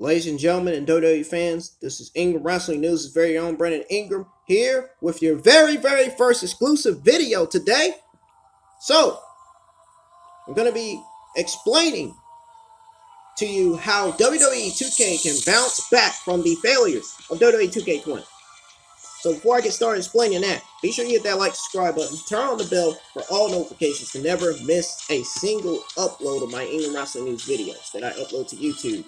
Ladies and gentlemen and WWE fans, this is Ingram Wrestling News' very own Brandon Ingram here with your very first exclusive video today. So, I'm going to be explaining to you how WWE 2K can bounce back from the failures of WWE 2K20. So before I get started explaining that, be sure you hit that like, subscribe button, turn on the bell for all notifications to never miss a single upload of my Ingram Wrestling News videos that I upload to YouTube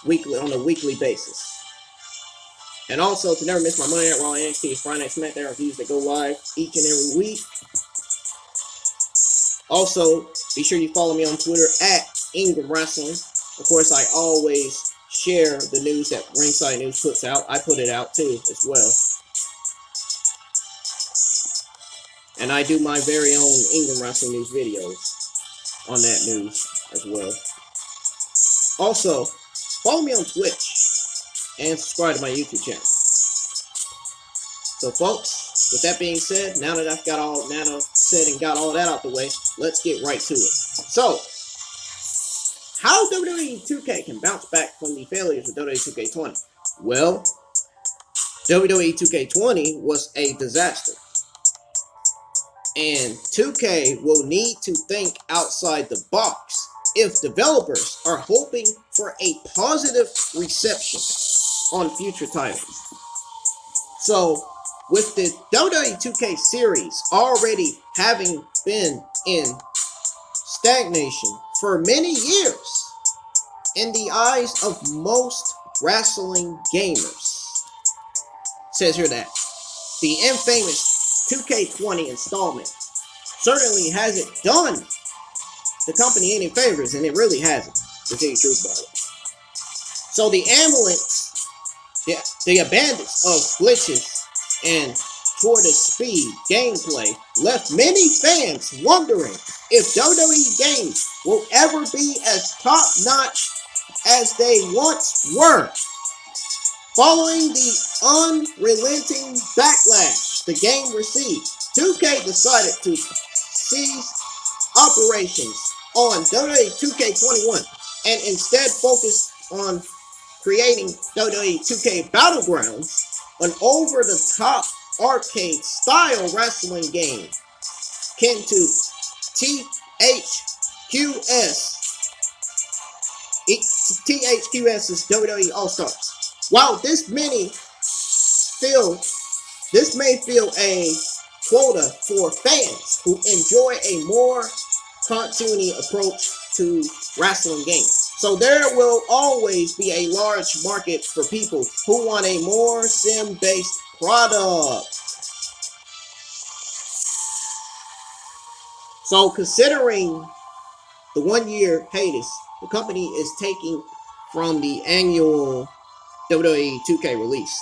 on a weekly basis. And also to never miss my Monday Night Raw, NXT, Friday Night SmackDown reviews that go live each and every week. Also, be sure you follow me on Twitter at Ingram Wrestling. Of course, I always share the news that Ringside News puts out. I put it out too as well. And I do my very own Ingram Wrestling News videos on that news as well. Also, follow me on Twitch and subscribe to my YouTube channel. So folks, with that being said, now that I've got all said and got all that out the way, let's get right to it. So, how WWE 2K can bounce back from the failures of WWE 2K20? Well, WWE 2K20 was a disaster. And 2K will need to think outside the box if developers are hoping for a positive reception on future titles. So, with the WWE 2K series already having been in stagnation for many years in the eyes of most wrestling gamers, it says here that the infamous 2K20 installment certainly hasn't done the company any favors, and it really hasn't, to tell you the truth about it. So the ambulance, the abundance of glitches and toward the speed gameplay left many fans wondering if WWE games will ever be as top-notch as they once were. Following the unrelenting backlash the game received, 2K decided to cease operations on WWE 2K21 and instead focus on creating WWE 2K Battlegrounds, an over-the-top arcade-style wrestling game akin to THQS's WWE All-Stars. While this may feel a quota for fans who enjoy a more cartoony approach to wrestling games. So there will always be a large market for people who want a more sim-based product. So considering the 1-year hiatus the company is taking from the annual WWE 2K release.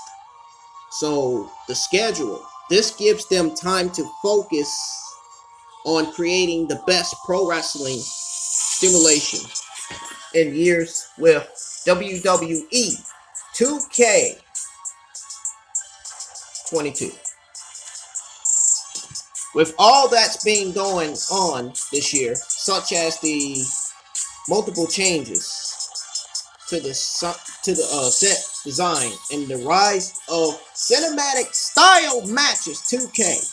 So the schedule, this gives them time to focus on creating the best pro wrestling stimulation in years with WWE 2K22. With all that's been going on this year, such as the multiple changes to the set design and the rise of cinematic style matches, 2K.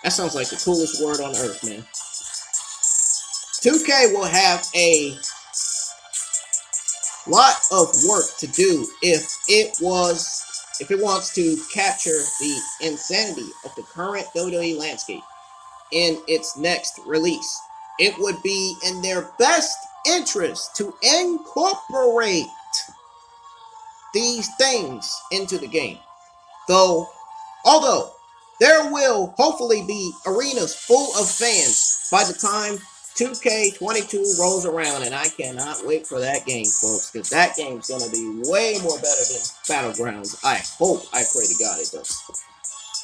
That sounds like the coolest word on earth, man. 2K will have a lot of work to do if it wants to capture the insanity of the current WWE landscape in its next release. It would be in their best interest to incorporate these things into the game. Although there will hopefully be arenas full of fans by the time 2K22 rolls around, and I cannot wait for that game, folks, because that game's going to be way more better than Battlegrounds. I pray to God it does.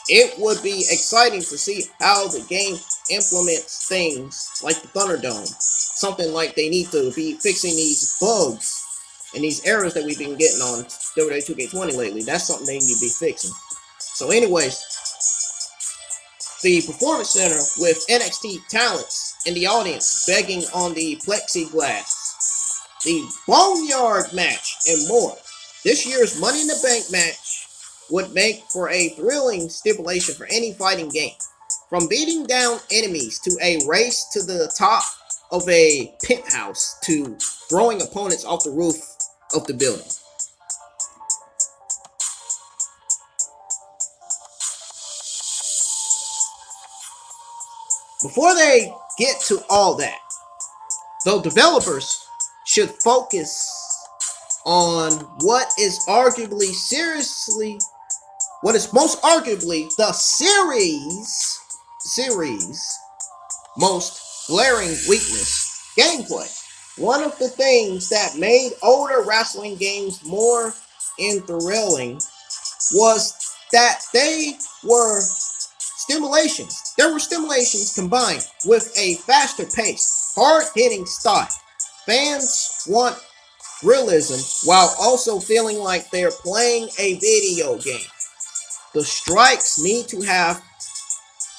It would be exciting to see how the game implements things like the Thunderdome. Something like they need to be fixing these bugs and these errors that we've been getting on WWE 2K20 lately. That's something they need to be fixing. So anyways, the Performance Center with NXT talents in the audience begging on the plexiglass the Boneyard match, and more. This year's Money in the Bank match would make for a thrilling stipulation for any fighting game. From beating down enemies to a race to the top of a penthouse to throwing opponents off the roof of the building. Before they get to all that, though, developers should focus on what is most arguably the series most glaring weakness: gameplay. One of the things that made older wrestling games more enthralling was that they were stimulations. There were stimulations combined with a faster pace, hard-hitting style. Fans want realism while also feeling like they're playing a video game. The strikes need to have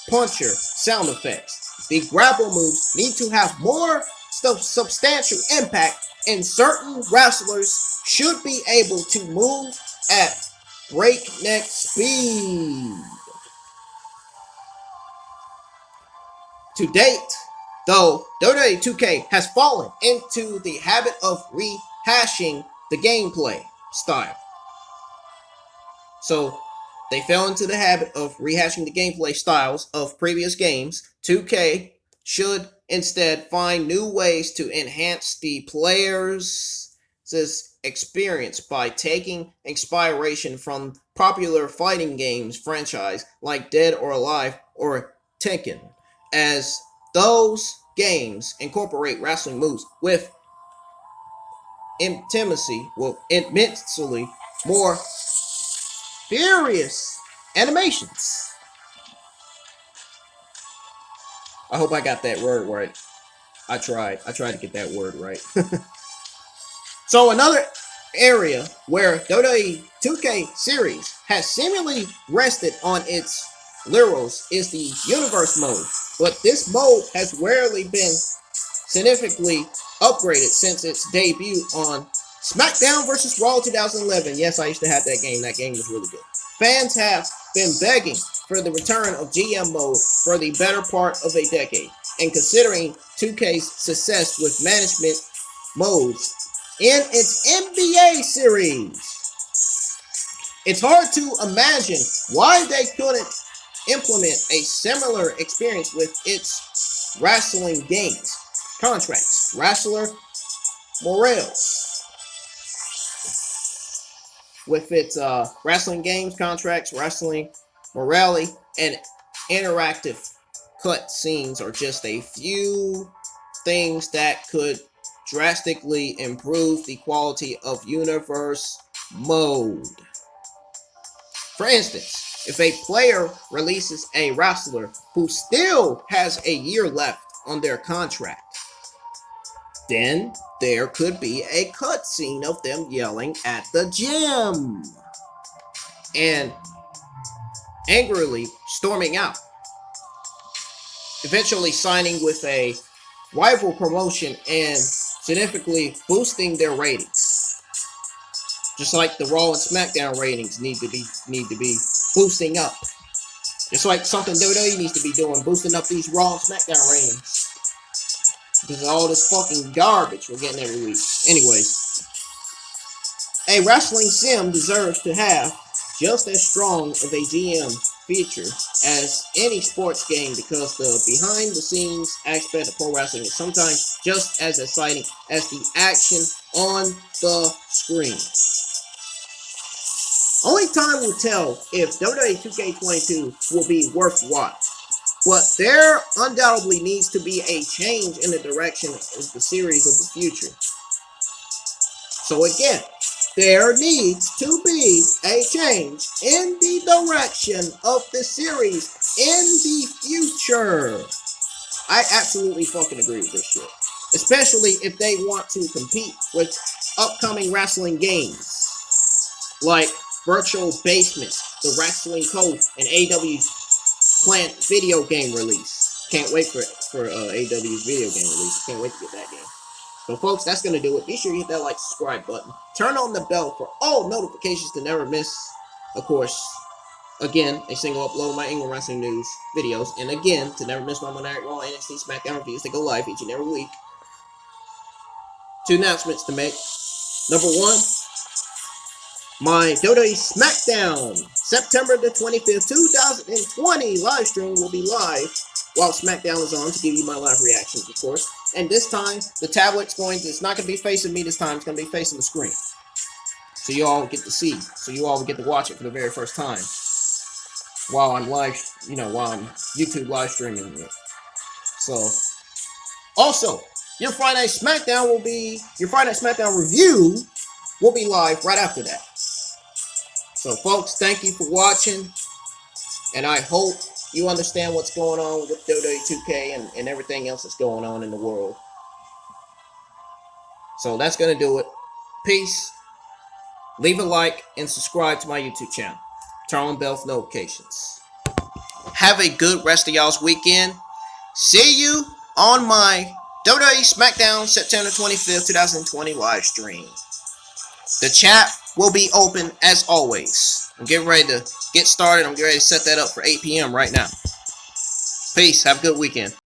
puncher sound effects. The grapple moves need to have more substantial impact, and certain wrestlers should be able to move at breakneck speed. To date, though, WWE 2K has fallen into the habit of rehashing the gameplay style. So, they fell into the habit of rehashing the gameplay styles of previous games. 2K should instead find new ways to enhance the player's experience by taking inspiration from popular fighting games franchise like Dead or Alive or Tekken, as those games incorporate wrestling moves with immensely more furious animations. I hope I got that word right. I tried to get that word right. So another area where WWE 2K series has seemingly rested on its laurels is the universe mode. But this mode has rarely been significantly upgraded since its debut on SmackDown vs. Raw 2011. Yes, I used to have that game. That game was really good. Fans have been begging for the return of GM mode for the better part of a decade. And considering 2K's success with management modes in its NBA series, it's hard to imagine why they couldn't implement a similar experience with its wrestling games. Contracts. Wrestler Morales. With its wrestling games, contracts, wrestling morale, and interactive cut scenes are just a few things that could drastically improve the quality of universe mode. For instance, if a player releases a wrestler who still has a year left on their contract, then there could be a cutscene of them yelling at the gym and angrily storming out, eventually signing with a rival promotion and significantly boosting their ratings. Just like the Raw and SmackDown ratings need to be boosting up. Just like something WWE needs to be doing, boosting up these Raw and SmackDown ratings. Because of all this fucking garbage we're getting every week. Anyways, a wrestling sim deserves to have just as strong of a GM feature as any sports game, because the behind-the-scenes aspect of pro wrestling is sometimes just as exciting as the action on the screen. Only time will tell if WWE 2K20 will be worth watching. But there undoubtedly needs to be a change in the direction of the series of the future. So again, there needs to be a change in the direction of the series in the future. I absolutely fucking agree with this shit. Especially if they want to compete with upcoming wrestling games like Virtual Basements, The Wrestling Code, and AEW's planned video game release. Can't wait for AEW's video game release. Can't wait to get that game. So, folks, that's going to do it. Be sure you hit that like, subscribe button. Turn on the bell for all notifications to never miss, of course, again, a single upload of my England Wrestling News videos. And again, to never miss my Monday Night Raw NXT SmackDown reviews that go live each and every week. 2 announcements to make. Number 1, my WWE SmackDown September the 25th, 2020 live stream will be live while SmackDown is on to give you my live reactions, of course. And this time, the tablet's it's not going to be facing me this time, it's going to be facing the screen. So you all get to see, so you all get to watch it for the very first time while I'm live, while I'm YouTube live streaming it. So, also, your Friday Night SmackDown review will be live right after that. So, folks, thank you for watching, and I hope you understand what's going on with WWE 2K and everything else that's going on in the world. So, that's going to do it. Peace. Leave a like and subscribe to my YouTube channel. Turn on bell for notifications. Have a good rest of y'all's weekend. See you on my WWE SmackDown September 25th, 2020 live stream. The chat will be open as always. I'm getting ready to get started. I'm getting ready to set that up for 8 p.m. right now. Peace. Have a good weekend.